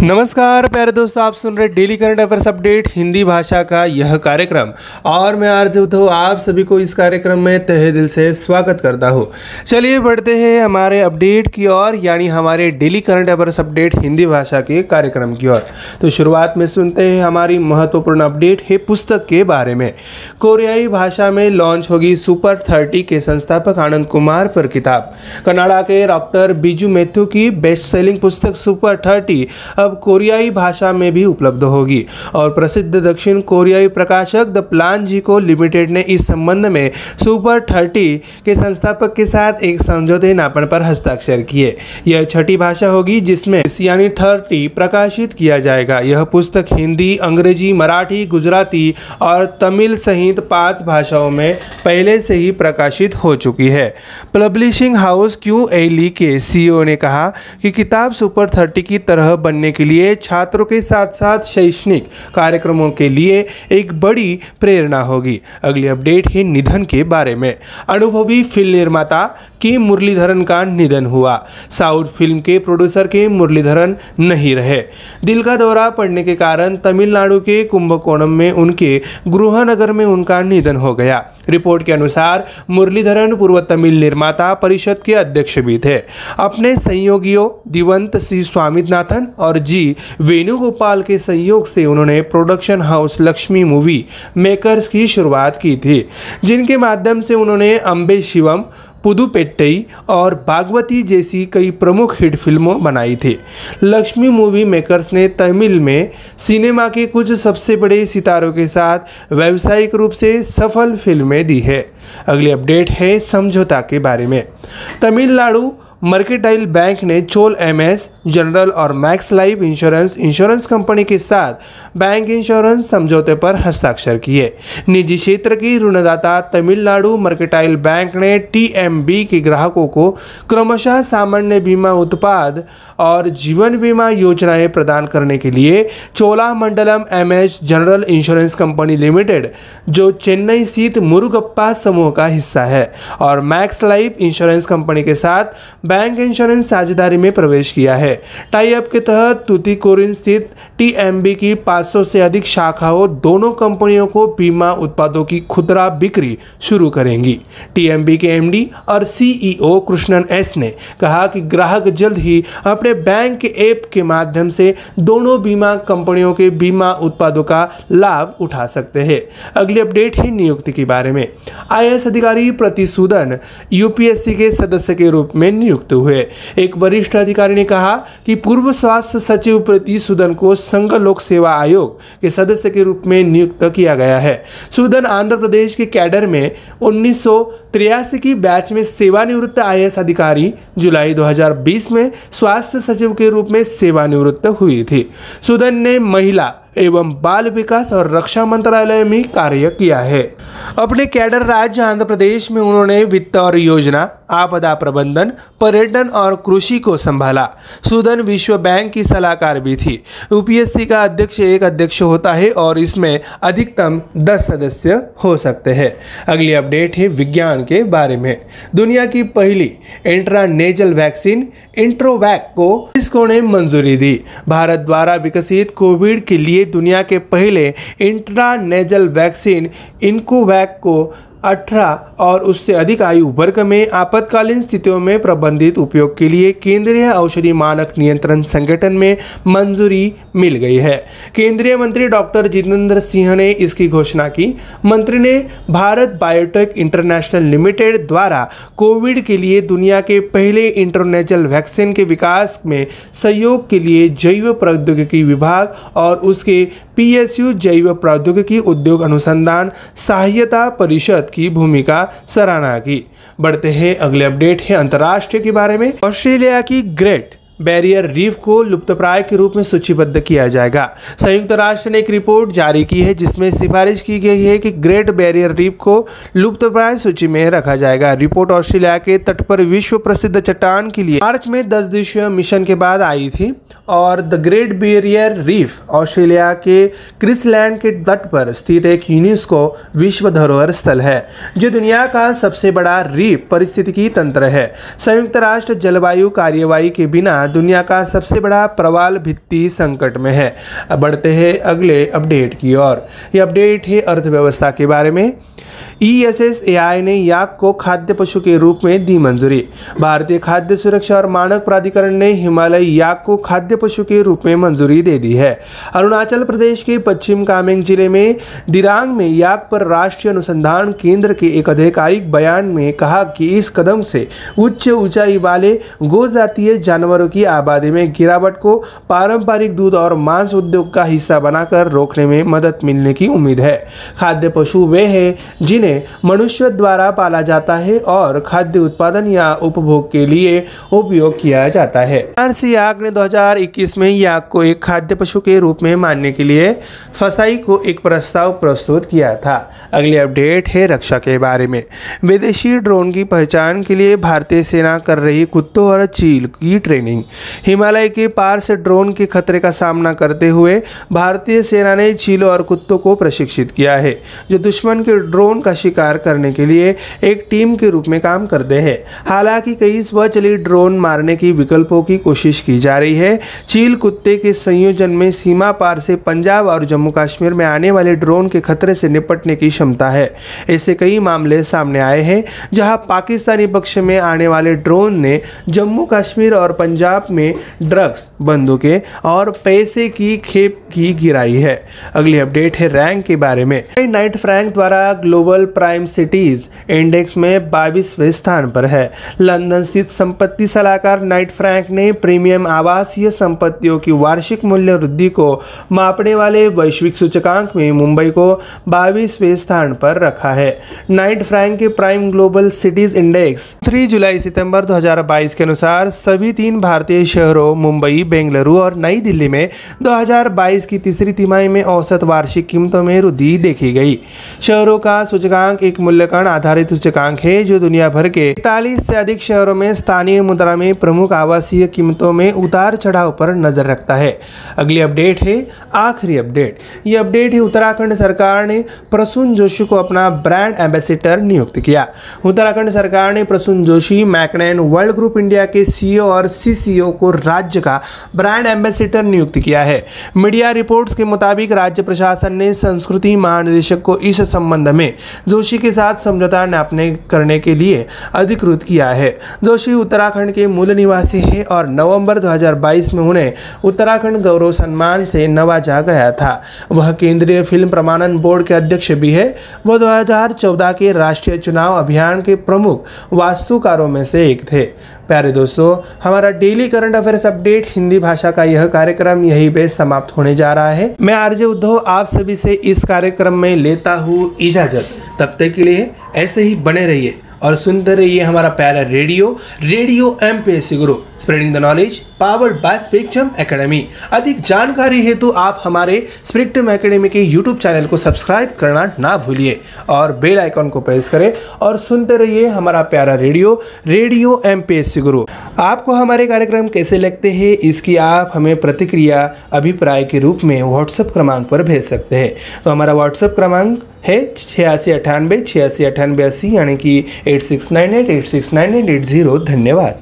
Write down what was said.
नमस्कार प्यारे दोस्तों, आप सुन रहे daily current affairs update Hindi भाषा का यह कार्यक्रम और मैं आरजे उद्धव आप सभी को इस कार्यक्रम में तहे दिल से स्वागत करता हूं। चलिए बढ़ते हैं हमारे अपडेट की ओर, यानी हमारे daily current affairs update Hindi भाषा के कार्यक्रम की ओर। तो शुरुआत में सुनते हैं हमारी महत्वपूर्ण अपडेट है पुस्तक के बारे में। कोरियाई भाषा में लॉन्च होगी सुपर 30 के संस्थापक आनंद कुमार पर किताब। कनाडा के डॉक्टर बीजू मैथ्यू की बेस्ट सेलिंग पुस्तक सुपर 30 अब कोरियाई भाषा में भी उपलब्ध होगी और प्रसिद्ध दक्षिण कोरियाई प्रकाशक द प्लानजिको लिमिटेड ने इस संबंध में सुपर 30 के संस्थापक के साथ एक समझौते ज्ञापन पर हस्ताक्षर किए। यह छठी भाषा होगी जिसमें यानी 30 प्रकाशित किया जाएगा। यह पुस्तक हिंदी, अंग्रेजी, मराठी, गुजराती और तमिल सहित 5 भाषाओं में पहले से ही प्रकाशित हो चुकी है। पब्लिशिंग हाउस QLE के CEO ने कहा कि किताब सुपर 30 की तरह बनने के लिए छात्रों के साथ साथ शैक्षणिक कार्यक्रमों के लिए एक बड़ी प्रेरणा होगी। अगली अपडेट है निधन के बारे में। अनुभवी फिल्म निर्माता के मुरलीधरन का निधन हुआ। साउथ फिल्म के प्रोड्यूसर के मुरलीधरन नहीं रहे। दिल का दौरा पड़ने के कारण तमिलनाडु के कुंभकोणम में उनके गृहनगर में उनका निधन हो गया। रिपोर्ट के अनुसार मुरलीधरन पूर्व तमिल निर्माता परिषद के अध्यक्ष भी थे। अपने सहयोगियों दिवंत सी स्वामीनाथन और जी वेणुगोपाल के सहयोग से उन्होंने production house Lakshmi movie makers की शुरुआत की थी, जिनके माध्यम से उन्होंने अम्बे शिवम, पुदुपेट्टई और भागवती जैसी कई प्रमुख हिट फिल्मों बनाई थी। लक्ष्मी मूवी मेकर्स ने तमिल में सिनेमा के कुछ सबसे बड़े सितारों के साथ व्यावसायिक रूप से सफल फिल्में दी है। अगली अपडेट है समझौता के बारे में। तमिलनाडु मर्केंटाइल बैंक ने चोल MS जनरल और मैक्स लाइफ इंश्योरेंस कंपनी के साथ बैंक इंश्योरेंस समझौते पर हस्ताक्षर किए। निजी क्षेत्र की ऋणदाता तमिलनाडु मर्केंटाइल बैंक ने TMB के ग्राहकों को क्रमशः सामान्य बीमा उत्पाद और जीवन बीमा योजनाएं प्रदान करने के लिए Cholamandalam MS general insurance company limited, जो चेन्नई स्थित मुरुगप्पा समूह का हिस्सा है, और मैक्स लाइफ इंश्योरेंस कंपनी के साथ बैंक इंश्योरेंस साझेदारी में प्रवेश किया है। टाई अप के तहत तूतीकोरिन स्थित TMB की 500 से अधिक शाखाओं दोनों कंपनियों को बीमा उत्पादों की खुदरा बिक्री शुरू करेंगी। TMB के MD और CEO कृष्णन S ने कहा कि ग्राहक जल्द ही अपने बैंक के ऐप के माध्यम से दोनों बीमा कंपनियों के बीमा उत्पादों का लाभ उठा सकते हैं। अगली अपडेट है नियुक्ति के बारे में। IAS अधिकारी प्रति सूदन UPSC के सदस्य के रूप में नियुक्त हुए। एक वरिष्ठ अधिकारी ने कहा कि पूर्व स्वास्थ्य सचिव प्रति सूदन को संघ लोक सेवा आयोग के सदस्य के रूप में नियुक्त किया गया है। सूदन आंध्र प्रदेश के कैडर में 1983 की बैच में सेवानिवृत्त IAS अधिकारी जुलाई 2020 में स्वास्थ्य सचिव के रूप में सेवानिवृत्त हुई थी। सूदन ने महिला एवं बाल विकास और रक्षा मंत्रालय में कार्य किया है। अपने कैडर राज्य आंध्र प्रदेश में उन्होंने वित्त और योजना, आपदा प्रबंधन, पर्यटन और कृषि को संभाला। सूदन विश्व बैंक की सलाहकार भी थी। UPSC का अध्यक्ष एक अध्यक्ष होता है और इसमें अधिकतम 10 सदस्य हो सकते हैं। अगली अपडेट है विज्ञान के बारे में। दुनिया की पहली इंट्रानेजल वैक्सीन इंट्रोवैक को इसको ने मंजूरी दी। भारत द्वारा विकसित कोविड के लिए दुनिया के पहले इंट्रानेजल वैक्सीन इनकोवैक को 18 और उससे अधिक आयु वर्ग में आपातकालीन स्थितियों में प्रबंधित उपयोग के लिए केंद्रीय औषधि मानक नियंत्रण संगठन में मंजूरी मिल गई है। केंद्रीय मंत्री डॉक्टर जितेंद्र सिंह ने इसकी घोषणा की। मंत्री ने भारत बायोटेक इंटरनेशनल लिमिटेड द्वारा कोविड के लिए दुनिया के पहले इंट्रानेजल वैक्सीन के विकास में सहयोग के लिए जैव प्रौद्योगिकी विभाग और उसके PSU जैव प्रौद्योगिकी उद्योग अनुसंधान सहायता परिषद की भूमिका सराहना की। बढ़ते हैं अगले अपडेट है अंतर्राष्ट्रीय के बारे में। ऑस्ट्रेलिया की ग्रेट बैरियर रीफ को लुप्तप्राय के रूप में सूचीबद्ध किया जाएगा। संयुक्त राष्ट्र ने एक रिपोर्ट जारी की है जिसमें सिफारिश की गई है कि ग्रेट बैरियर रीफ को लुप्तप्राय सूची में रखा जाएगा। रिपोर्ट ऑस्ट्रेलिया के तट पर विश्व प्रसिद्ध चट्टान के लिए मार्च में 10 दिवसीय मिशन के बाद आई थी और the great barrier reef Australia के क्वींसलैंड के तट पर स्थित एक यूनेस्को विश्व धरोहर स्थल है जो दुनिया का सबसे बड़ा रीफ पारिस्थितिकी तंत्र है। संयुक्त राष्ट्र जलवायु कार्यवाही के बिना दुनिया का सबसे बड़ा प्रवाल भित्ति संकट में है। अब बढ़ते हैं अगले अपडेट की ओर। ये अपडेट है अर्थव्यवस्था के बारे में। ESSAI ने याक को खाद्य पशु के रूप में दी मंजूरी। भारतीय खाद्य सुरक्षा और मानक प्राधिकरण ने हिमालय याक को खाद्य पशु के रूप में मंजूरी दे दी है। अरुणाचल प्रदेश के पश्चिम कामेंग जिले में दिरांग में याक पर राष्ट्रीय अनुसंधान केंद्र के एक आधिकारिक बयान में कहा कि इस कदम से उच्च ऊंचाई वाले गोजातीय जानवरों की आबादी में गिरावट को पारंपरिक दूध और मांस उद्योग का हिस्सा बनाकर रोकने में मदद मिलने की उम्मीद है। खाद्य पशु वे हैं जिन्हें मनुष्य द्वारा पाला जाता है और खाद्य उत्पादन या उपभोग के लिए उपयोग किया जाता है। याक ने 2021 में याक को एक खाद्य पशु के रूप में मानने के लिए फसाई को एक प्रस्ताव प्रस्तुत किया था। अगली अपडेट है रक्षा के बारे में। विदेशी ड्रोन की पहचान के लिए भारतीय सेना कर रही कुत्तों और चील की ट्रेनिंग। हिमालय के पार से ड्रोन के खतरे का सामना करते हुए भारतीय सेना ने चीलों और कुत्तों को प्रशिक्षित किया है, जो दुश्मन के ड्रोन का शिकार करने के लिए एक टीम के रूप में काम करते हैं। हालांकि कई स्वचालित ड्रोन मारने की विकल्पों की कोशिश की जा रही है। चील कुत्ते के संयोजन में सीमा पार से पंजाब और जम्मू कश्मीर में आने वाले ड्रोन के खतरे से निपटने की क्षमता है। ऐसे कई मामले सामने आए हैं जहां पाकिस्तानी पक्ष में आने वाले ड्रोन ने जम्मू कश्मीर और पंजाब में ड्रग्स, बंदूकें और पैसे की खेप की गिराई है। अगली अपडेट है रैंक के बारे में। नाइट फ्रैंक द्वारा ग्लोबल प्राइम सिटीज इंडेक्स में 22वें स्थान पर है। लंदन स्थित संपत्ति सलाहकार नाइट फ्रैंक ने प्रीमियम आवासीय संपत्तियों की वार्षिक मूल्य वृद्धि को मापने वाले वैश्विक सूचकांक में मुंबई को 22वें स्थान पर रखा है। नाइट फ्रैंक के प्राइम ग्लोबल सिटीज इंडेक्स 3 जुलाई सितंबर 2022 के अनुसार सभी 3 भारतीय शहरों मुंबई, बेंगलुरु और नई दिल्ली में 2022 की तीसरी तिमाही में औसत वार्षिक कीमतों में वृद्धि देखी गई। शहरों का सूचकांक एक मूल्यांकन आधारित सूचकांक है जो दुनिया भर के 41 से अधिक शहरों में स्थानीय मुद्रा में प्रमुख आवासीय कीमतों में उतार चढ़ाव पर नजर रखता है। अगली अपडेट है आखिरी अपडेट। ये अपडेट है उत्तराखंड सरकार ने प्रसून जोशी को अपना ब्रांड एम्बेसडर नियुक्त किया। उत्तराखंड सरकार ने Prasoon Joshi McCann Worldgroup India के CEO और CCO को राज्य का ब्रांड एम्बेसडर नियुक्त किया है। मीडिया रिपोर्ट्स के मुताबिक राज्य प्रशासन ने संस्कृति महानिदेशक को इस संबंध में जोशी के साथ समझौता करने के लिए अधिकृत किया है। जोशी उत्तराखंड के मूल निवासी है और नवंबर 2022 में उन्हें उत्तराखंड गौरव सम्मान से नवाजा गया था। वह केंद्रीय फिल्म प्रमाणन बोर्ड के अध्यक्ष भी है। वह 2014 के राष्ट्रीय चुनाव अभियान के प्रमुख वास्तुकारों में से एक थे। प्यारे दोस्तों, हमारा daily current affairs update Hindi भाषा का यह कार्यक्रम यहीं पे समाप्त होने जा रहा है। मैं आरजे उद्धव आप सभी से इस कार्यक्रम में लेता हूँ इजाजत। तब तक के लिए ऐसे ही बने रहिए और सुनते रहिए हमारा प्यारा radio MPSC Guru, spreading the knowledge, powered by spectrum academy. अधिक जानकारी हेतु आप हमारे स्पेक्ट्रम एकेडमी के यूट्यूब चैनल को सब्सक्राइब करना ना भूलिए और बेल आइकॉन को प्रेस करें और सुनते रहिए हमारा प्यारा रेडियो MPSC गुरु। आपको हमारे कार्यक्रम कैसे लगते हैं इसकी आप हमें प्रतिक्रिया अभिप्राय के रूप में व्हाट्सएप क्रमांक पर भेज सकते हैं। तो हमारा व्हाट्सएप क्रमांक है 8698 8698 80 यानी कि 8698 869880। धन्यवाद।